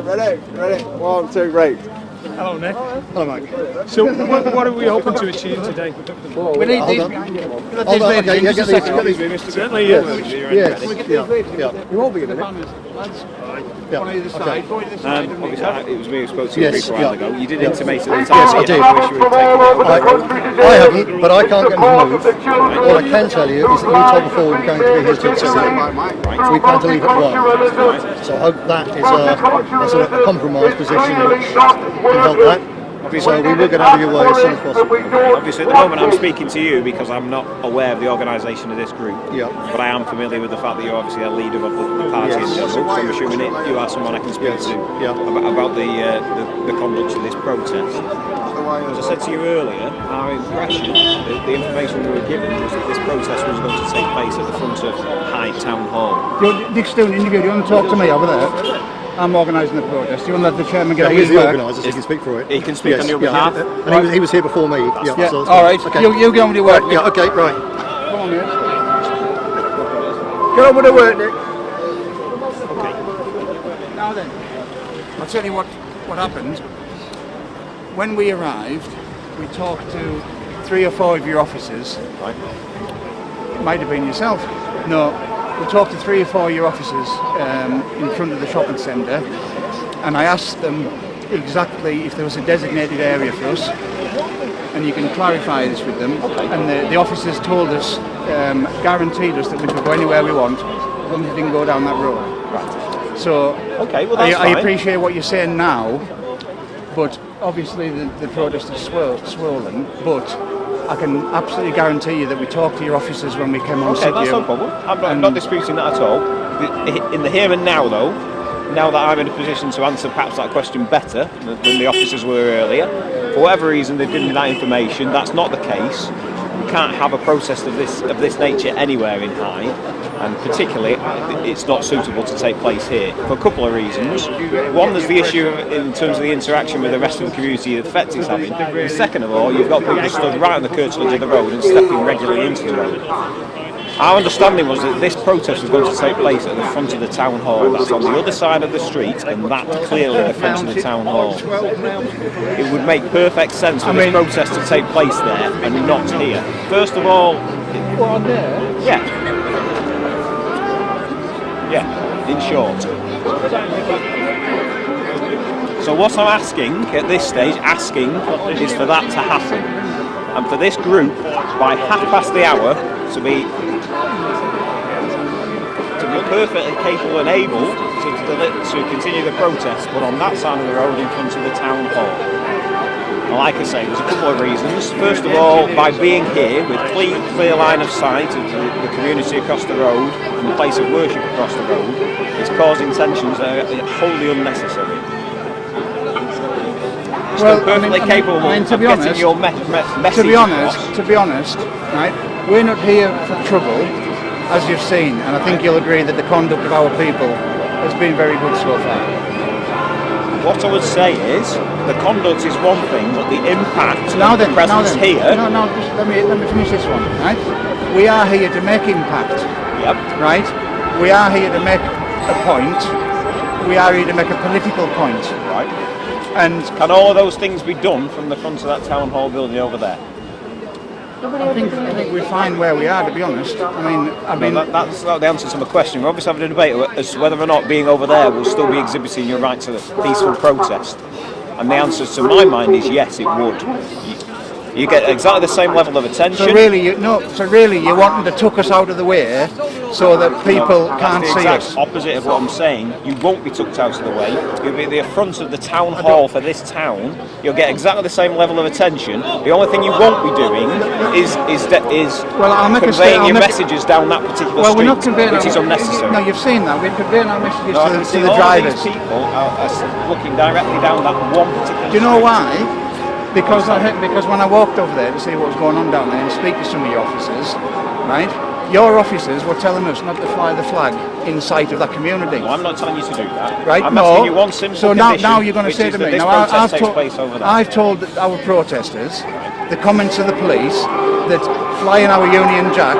Ready? 1, 2, right. Hello, Nick. Hello, Mike. So, what are we hoping to achieve today? We need these behind you. Hold on, okay, yeah, get these. Certainly, yes. Yes, yeah. You won't be a minute. Yeah. Obviously, it was me who spoke to you a while ago. You did intimate at the Yes, time. I did. I haven't, but I can't get them to move. What I can tell you is that you told before we were going to be here till 2. Right. We plan to leave at 1. So I hope that is a compromise position which can help that. So we will get out of your way as soon as possible. Obviously, at the moment I'm speaking to you because I'm not aware of the organisation of this group. Yeah. But I am familiar with the fact that you're obviously a leader of the party in general. So I'm assuming you are someone I can speak to about the conduct of this protest. As I said to you earlier, our impression, the information we were given was that this protest was going to take place at the front of Hyde Town Hall. Nick's doing an interview. Do you want to talk to me over there? I'm organising the protest. Do you want to let the chairman get he's the organiser, so he can speak for it. He can speak on your behalf. And he was here before me. So all right. Okay. You get on with your work. Yeah. Okay. Right. Come on, Nick. Get on with the work, Nick. Okay. Now then, I'll tell you what happened. When we arrived, we talked to 3 or 4 of your officers. Right. It might have been yourself. No. We talked to 3 or 4 of your officers in front of the shopping centre, and I asked them exactly if there was a designated area for us, and you can clarify this with them. And the officers told us, guaranteed us that we could go anywhere we want, as long as we didn't go down that road. Right. So okay, well, that's I fine. appreciate what you're saying now, but obviously the protest is swollen, but I can absolutely guarantee you that we talked to your officers when we came on Okay, that's no problem. I'm not disputing that at all. In the here and now, though, now that I'm in a position to answer perhaps that question better than the officers were earlier, for whatever reason they've given me that information, that's not the case. We can't have a protest of this nature anywhere in Hyde, and particularly it's not suitable to take place here for a couple of reasons. One, there's the issue in terms of the interaction with the rest of the community the effect it's having. And second of all, you've got people stood right on the curtilage of the road and stepping regularly into the road. Our understanding was that this protest was going to take place at the front of the town hall. That's on the other side of the street, and that's clearly the front of the town hall. It would make perfect sense for this protest to take place there and not here. First of all, yeah, in short. So what I'm asking at this stage, is for that to happen, and for this group by hour to be perfectly capable and able to continue the protest, but on that side of the road in front of the town hall. And like I say, there's a couple of reasons. First of all, by being here with clear line of sight of the community across the road and the place of worship across the road, it's causing tensions that are wholly unnecessary. Still perfectly capable of getting your message. To be honest, right? We're not here for trouble, as you've seen, and I think you'll agree that the conduct of our people has been very good so far. What I would say is, the conduct is one thing, but the impact of the presence here... Just let me finish this one, right? We are here to make impact. Yep. Right? We are here to make a point. We are here to make a political point. Right. And can all of those things be done from the front of that town hall building over there? I think we're fine where we are, to be honest. I mean, that's not the answer to my question. We're obviously having a debate as to whether or not being over there will still be exhibiting your right to the peaceful protest. And the answer to my mind is yes, it would. You get exactly the same level of attention. So really, you're wanting to tuck us out of the way so that people can't see us. That's the exact opposite of what I'm saying. You won't be tucked out of the way. You'll be at the front of the town hall for this town. You'll get exactly the same level of attention. The only thing you won't be doing is conveying your messages down that particular street, we're not conveying which is unnecessary. No, you've seen that. We're conveying our messages to the drivers. These people are looking directly down that one particular street. Do you know why? Because when I walked over there to see what was going on down there and speak to some of your officers, right? Your officers were telling us not to fly the flag in sight of that community. Well, I'm not telling you to do that. Right? I'm asking you one simple condition. So now you're going to say to me, I've told our protesters the comments of the police that flying our Union Jack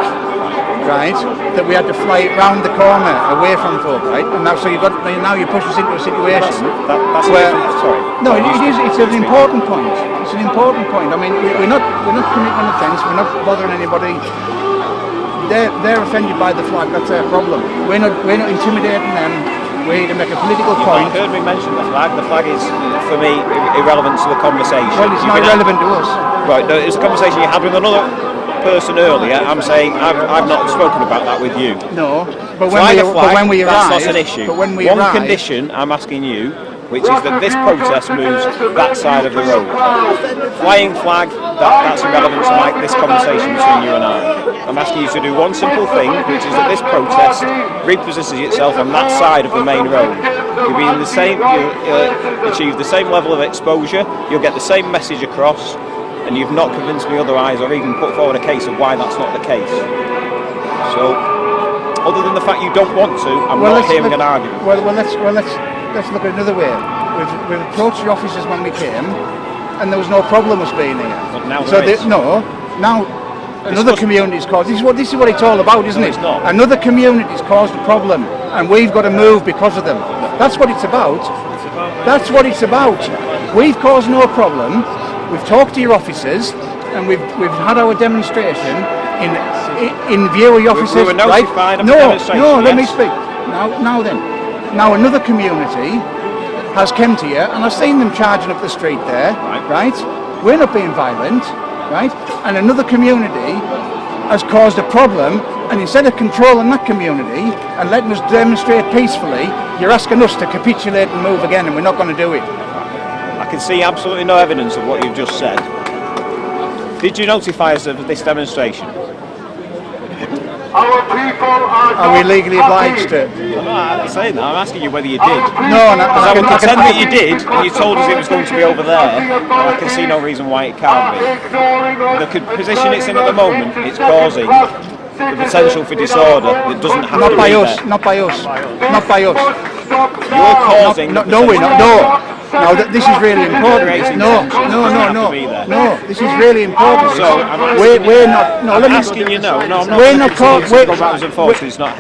right, that we had to fly it round the corner away from folk, right? And now, so now you push us into a situation That's where, sorry. no, it is. It's an important point. It's an important point. I mean, we're not committing an offence. We're not bothering anybody. They're offended by the flag. That's their problem. We're not intimidating them. We're here to make a political point. You heard me mention the flag. The flag is, for me, irrelevant to the conversation. Well, it's not relevant to us. Right. No, it's a conversation you had with another person earlier. I'm saying I've not spoken about that with you. No, but Fly when we arrive, that's not an issue. But when we One arrive, condition I'm asking you, which is that this protest moves that side of the road. Flying flag, that's irrelevant to this conversation between you and I. I'm asking you to do one simple thing, which is that this protest repositions itself on that side of the main road. You'll be in the same, you'll achieve the same level of exposure, you'll get the same message across, and you've not convinced me otherwise or even put forward a case of why that's not the case. So, other than the fact you don't want to, I'm not hearing an argument. Let's look at another way. We've approached the officers when we came, and there was no problem us being here. But now so there is. Now another community's caused. This is what it's all about, isn't it? It's not. Another community's caused a problem, and we've got to move because of them. That's what it's about. That's what it's about. We've caused no problem. We've talked to your officers, and we've had our demonstration in view of your officers. We were notified of the demonstration. No, let me speak. Now another community has come to you, and I've seen them charging up the street there, right? We're not being violent, right? And another community has caused a problem, and instead of controlling that community and letting us demonstrate peacefully, you're asking us to capitulate and move again, and we're not going to do it. I can see absolutely no evidence of what you've just said. Did you notify us of this demonstration? Are we legally obliged to? I'm not saying that, I'm asking you whether you did. No, Because I would pretend that you did, and you told us it was going to be over there, and I can see no reason why it can't be. The position it's in at the moment, it's causing the potential for disorder that doesn't have to be there. Not by us. You're causing No, we're not. No. No, this is really important. No. This is really important. So we're not. No, I'm asking you. No, I'm not. We're not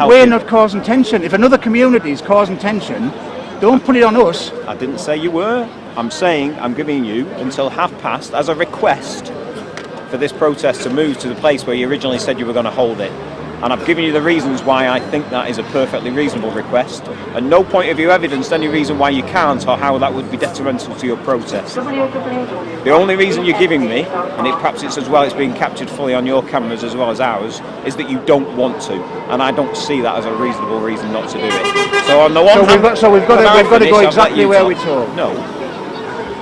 We're not causing tension. If another community is causing tension, don't put it on us. I didn't say you were. I'm saying I'm giving you until past as a request for this protest to move to the place where you originally said you were going to hold it. And I've given you the reasons why I think that is a perfectly reasonable request. And no point have you evidenced any reason why you can't or how that would be detrimental to your protest. The only reason you're giving me, and perhaps it's as well it's being captured fully on your cameras as well as ours, is that you don't want to. And I don't see that as a reasonable reason not to do it. So on the one hand, we've got to go exactly where we're told. No.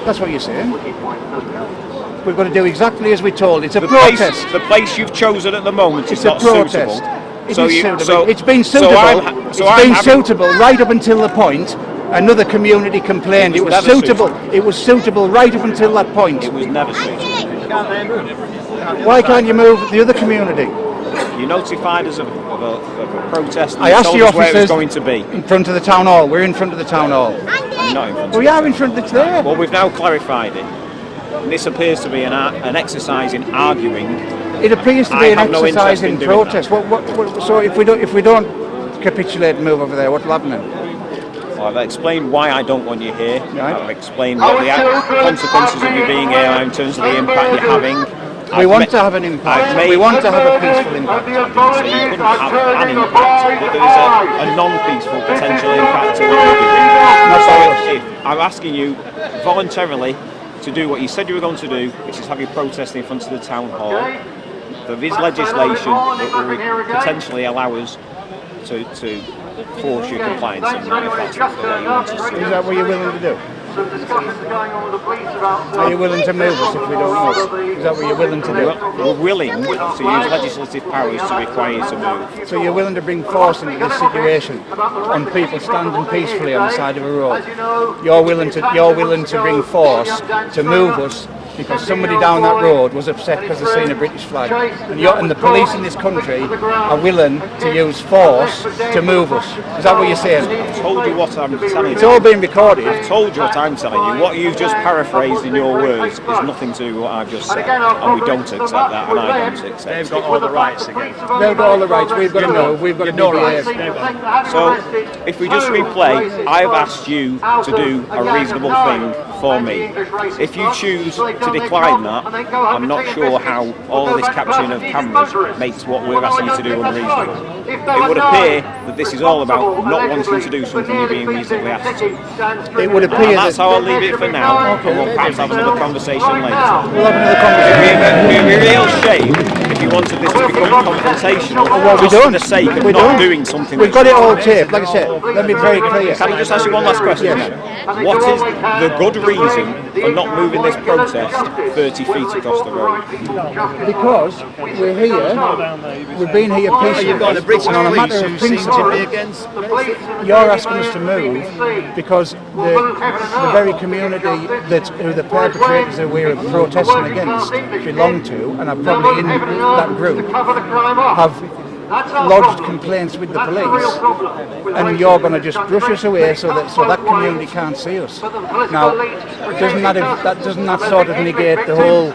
That's what you're saying. We've got to do exactly as we're told. It's a protest. The place you've chosen at the moment is not suitable. It's suitable. It's been suitable. Suitable right up until the point another community complained. It was suitable. It was suitable right up until that point. It was never suitable. Why can't you move the other community? You notified us of a protest. I asked the officers where it was going to be in front of the town hall. We're in front of the town hall. Not in front. We are in front of the there. Well, we've now clarified it. This appears to be an exercise in arguing. It appears to be an exercise in protest. So if we don't capitulate and move over there, what'll happen then? Well, I've explained why I don't want you here. Right. I've explained what the consequences of you being here are in terms of the impact you're having. We want to have an impact. We want to have a peaceful impact. So you couldn't have an impact, but there is a non-peaceful potential impact to what you're doing. So I'm asking you voluntarily to do what you said you were going to do, which is have your protest in front of the town hall. There is legislation that will potentially allow us to force your compliance in that, if that's the way you want us to. Is that what you're willing to do? Are you willing to move us if we don't move? Is that what you're willing to do? We're willing to use legislative powers to require you to move. So you're willing to bring force into this situation on people standing peacefully on the side of a road? You're willing to bring force to move us because somebody down that road was upset because they've seen a British flag. And the police in this country are willing to use force to move us. Is that what you're saying? I've told you what I'm telling you. It's all being recorded. I've told you what I'm telling you. What you've just paraphrased in your words is nothing to what I've just said. And we don't accept that, and I don't accept it. They've got all the rights again. They've got all the rights. We've got to know. We've got to No be rights. So, if we just replay, I've asked you to do a reasonable thing for me. If you choose to decline that, I'm not sure how all of this capturing of cameras makes what we're asking you to do unreasonable. It would appear that this is all about not wanting to do something you're being reasonably asked to. It would And appear that's that how I'll leave it for now, and we'll perhaps have another conversation later. we'll have another conversation. It would be a real shame if you wanted this to become confrontational Well, we just for don't. the sake of We not don't. doing something. We've got that's it all right. taped. Like I said, let me be very clear. Can I just ask you one last question? What is the good reason for not moving this protest 30 feet across the road? Because we're here, we've been here peacefully, You've got the British and on a police matter who of seem to principle, be against. you're asking us to move because the very community who the perpetrators that we're protesting against belong to, and are probably in that group, have lodged complaints with the police, and you're going to just brush us away so that community can't see us. Now, doesn't that sort of negate the whole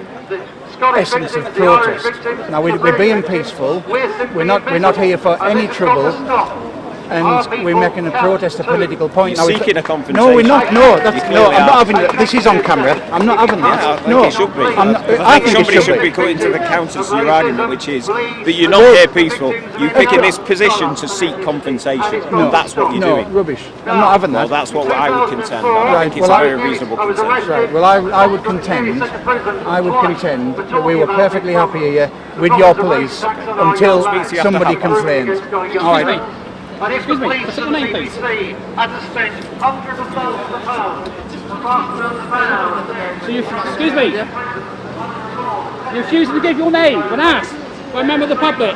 essence of protest? Now, we're being peaceful. We're not here for any trouble. And we're making a protest a political point. You're Now, seeking a confrontation. No, we're not. No, You that's, clearly no. I'm are. not having it. This is on camera. I'm not having that. Yeah, I think no, it should be. I think somebody it should be. coming to the counter to your argument, which is that you're not here peaceful. You're picking this position to seek confrontation, and that's what you're doing. Rubbish. I'm not having Well, that. that's what I would contend. I Right, think it's well, a very reasonable contention. Right. Well, I would contend that we were perfectly happy here with your police until Speak to you after somebody half past. complained. All right. Excuse me, what's your name, please? So you, excuse me, you're refusing to give your name when asked by a member of the public.